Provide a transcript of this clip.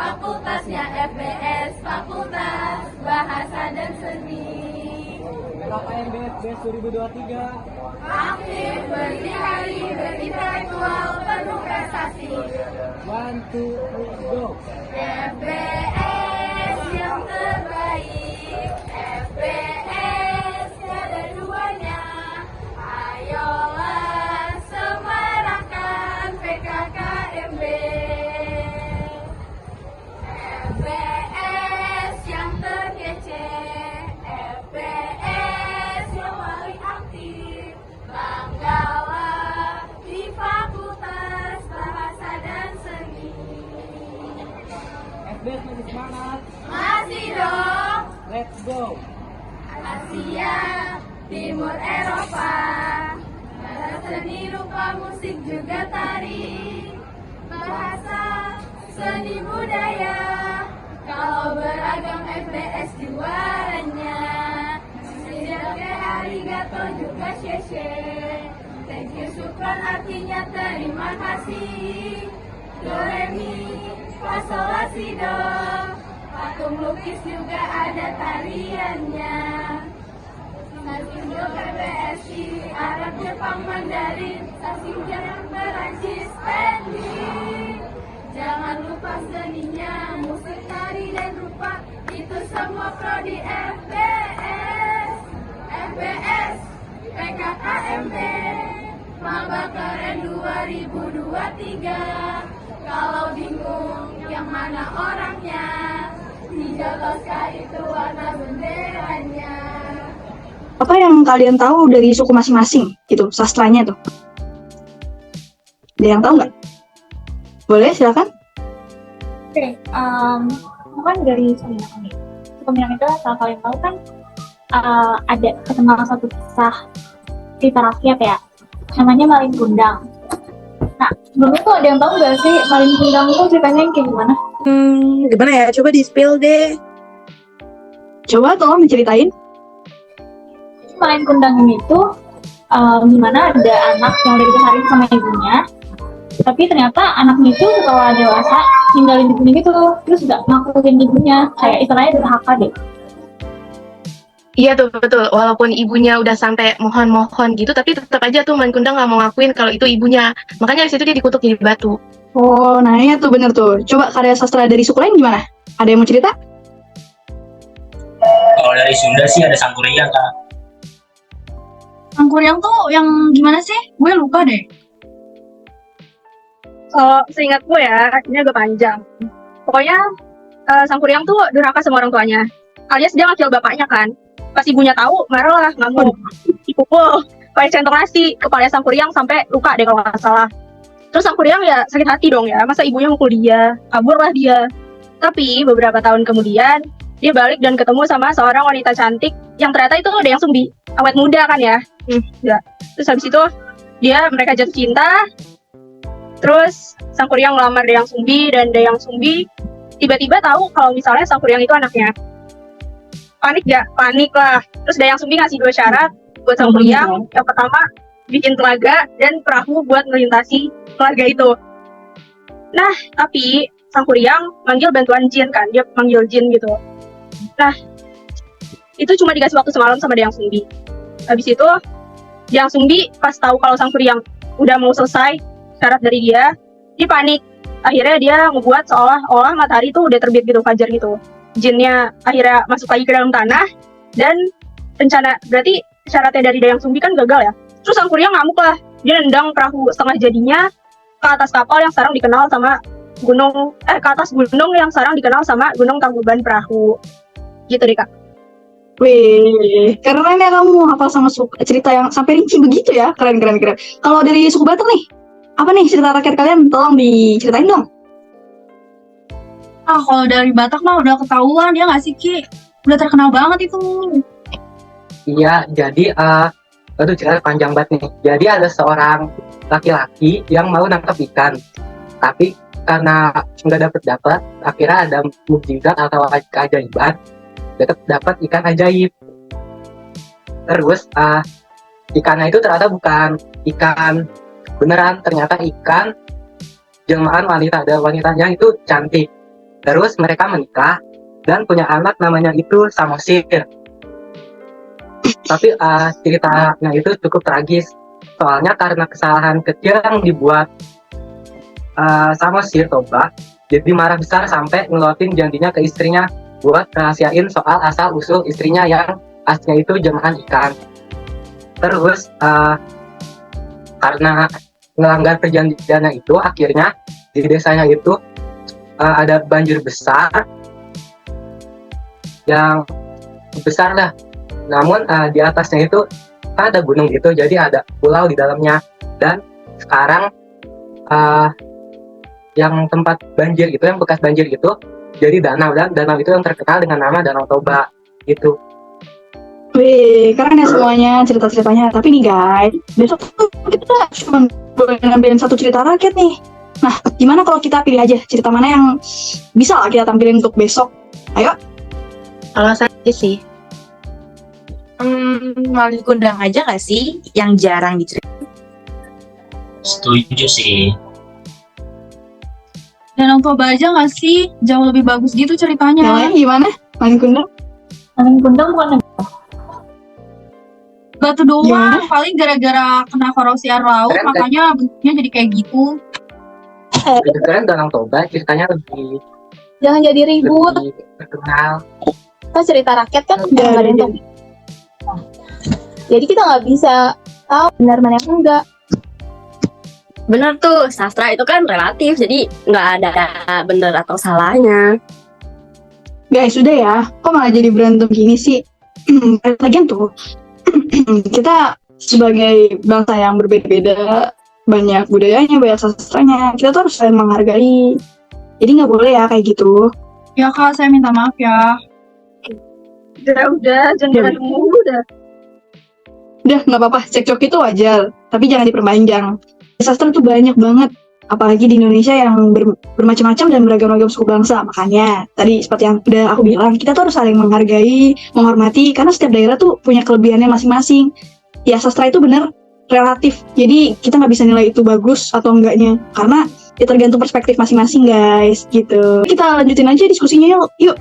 Fakultasnya FBS, Fakultas Bahasa dan Seni. KKN BFBS 2023. Aktif, berdikari, berintelektual, penuh prestasi. 1, 2, 3, go. FBS yang terbaik, FBS ada duanya. Ayolah semarakkan PKKMB. FBS yang terkece, FBS yang paling aktif. Banggalah di Fakultas Bahasa dan Seni. FBS masih semangat. Masih dong. Let's go. Asia, Timur Eropa, bahasa seni, rupa, musik, juga tari. Bahasa, seni, budaya, kalau beragam FBS juaranya. Sejake, arigato, juga sheshe. Thank you, syukran artinya terima kasih. Do, re, mi, fa, sol, la, si, do. Patung lukis juga ada tariannya. Indo, PBSI, Arab, Jepang, Mandarin, Sasing, Jerman, Perancis, Spanyol. Jangan lupa seninya, musik, tari, dan rupa. Itu semua prodi FBS. FBS, PKKMB, Maba Keren 2023. Kalau bingung yang mana orangnya, hijau toska itu warna benderanya. Apa yang kalian tahu dari suku masing-masing gitu, sastranya tuh? Ada yang tahu nggak? Boleh, silakan. Oke, kan dari suku Minang nih. Suku Minang itu kalau kalian tahu kan ada terkenal satu kisah cerita rakyat ya, namanya Malin Kundang. Nah, sebelum itu ada yang tahu nggak sih Malin Kundang itu ceritanya yang kayak gimana? Gimana ya? Coba di-spill deh. Coba tolong diceritain. Malin Kundang ini tuh gimana ada anak yang udah dikesarin sama ibunya, tapi ternyata anaknya itu setelah dewasa ninggalin ibunya gitu, terus nggak ngakuin ibunya, kayak istilahnya durhaka deh. Iya tuh, betul. Walaupun ibunya udah sampai mohon-mohon gitu, tapi tetap aja tuh Malin Kundang nggak mau ngakuin kalau itu ibunya. Makanya di situ dia dikutuk jadi batu. Oh, nah iya tuh bener tuh. Coba karya sastra dari suku lain gimana? Ada yang mau cerita? Kalau dari Sunda sih ada Sangkuriang, Kak. Sangkuriang tuh yang gimana sih? Gue lupa deh. Kalau seingat gue ya, ini agak panjang. Pokoknya Sangkuriang tuh durhaka sama orang tuanya. Alias dia ngakil bapaknya kan. Pas ibunya tahu, marah lah, ngamuk. Dipukul, pakai centong nasi, kepala Sangkuriang sampai luka deh kalau nggak salah. Terus Sangkuriang ya sakit hati dong ya, masa ibunya mukul dia, kabur lah dia. Tapi beberapa tahun kemudian, dia balik dan ketemu sama seorang wanita cantik yang ternyata itu ada yang Sumbi, awet muda kan ya. Ya. Terus habis itu mereka jatuh cinta. Terus Sangkuriang ngelamar Dayang Sumbi, dan Dayang Sumbi tiba-tiba tahu kalau misalnya Sangkuriang itu anaknya. Panik gak? Panik lah. Terus Dayang Sumbi ngasih 2 syarat buat Sangkuriang. Yang pertama, bikin telaga dan perahu buat melintasi telaga itu. Nah, tapi Sangkuriang manggil bantuan jin kan, dia manggil jin gitu. Nah, itu cuma dikasih waktu semalam sama Dayang Sumbi. Habis itu, Dayang Sumbi pas tahu kalau Sangkuriang udah mau selesai syarat dari dia panik. Akhirnya dia ngebuat seolah-olah matahari itu udah terbit gitu, fajar gitu. Jinnya akhirnya masuk lagi ke dalam tanah, dan berarti syaratnya dari Dayang Sumbi kan gagal ya. Terus Sangkuriang ngamuk lah, dia nendang perahu setengah jadinya ke atas kapal yang sekarang dikenal sama ke atas gunung yang sekarang dikenal sama Gunung Tangkuban Perahu. Gitu deh, Kak. Wih, keren ya kamu hafal sama cerita yang sampai rinci begitu ya. Keren. Kalau dari suku Batak nih, apa nih cerita rakyat kalian? Tolong diceritain dong. Kalau dari Batak mah udah ketahuan ya nggak sih, Ki? Udah terkenal banget itu. Iya, jadi itu cerita panjang banget nih. Jadi ada seorang laki-laki yang mau nangkap ikan, tapi karena nggak dapat, akhirnya ada mukjizat atau keajaiban, dapat ikan ajaib. Terus ikannya itu ternyata bukan ikan beneran, ternyata ikan jelmaan wanita. Dan wanitanya itu cantik. Terus mereka menikah dan punya anak namanya itu Samosir. Tapi ceritanya itu cukup tragis. Soalnya karena kesalahan kecil yang dibuat Samosir Toba, jadi marah besar sampai ngelotin janjinya ke istrinya buat rahasiain soal asal usul istrinya yang aslinya itu jemaah ikan. Terus karena melanggar perjanjiannya itu, akhirnya di desanya itu ada banjir besar yang besar lah. Namun di atasnya itu kan ada gunung gitu, jadi ada pulau di dalamnya. Dan sekarang yang tempat banjir itu, yang bekas banjir itu jadi danau, dan danau itu yang terkenal dengan nama Danau Toba gitu. Wih, keren ya semuanya cerita-ceritanya. Tapi nih guys, besok tuh kita cuma boleh ngambilin satu cerita rakyat nih. Nah, gimana kalau kita pilih aja cerita mana yang bisa lah kita tampilin untuk besok? Ayo. Kalau saya sih, Malin Kundang aja gak sih yang jarang diceritain? Setuju sih. Danau Toba aja gak sih? Jauh lebih bagus gitu Yang ceritanya. lain gimana? Malin Kundang? Malin Kundang bukan Batu doang, Gimana? paling gara-gara kena korosi air laut, Keren, kan? makanya bentuknya jadi kayak gitu. Kebetulan Danau Toba ceritanya lebih jangan jadi ribut. terkenal. Kan cerita rakyat kan Udah, nggak ada yang udah. tahu. Jadi kita nggak bisa tahu benar mana yang enggak. Bener tuh, sastra itu kan relatif, jadi nggak ada bener atau salahnya. Guys, udah ya. Kok malah jadi berantem gini sih? Lagian tuh, kita sebagai bangsa yang berbeda-beda, banyak budayanya, banyak sastranya, kita tuh harus saling menghargai. Jadi nggak boleh ya kayak gitu. Ya Kak, saya minta maaf ya. Udah, jangan berantem mulu dah. Udah, nggak apa-apa. Cekcok itu wajar, tapi jangan diperpanjang. Sastra tuh banyak banget, apalagi di Indonesia yang bermacam-macam dan beragam-ragam suku bangsa. Makanya tadi seperti yang udah aku bilang, kita tuh harus saling menghargai, menghormati, karena setiap daerah tuh punya kelebihannya masing-masing. Ya, sastra itu bener relatif, jadi kita nggak bisa nilai itu bagus atau enggaknya, karena ya tergantung perspektif masing-masing guys, gitu. Kita lanjutin aja diskusinya yuk.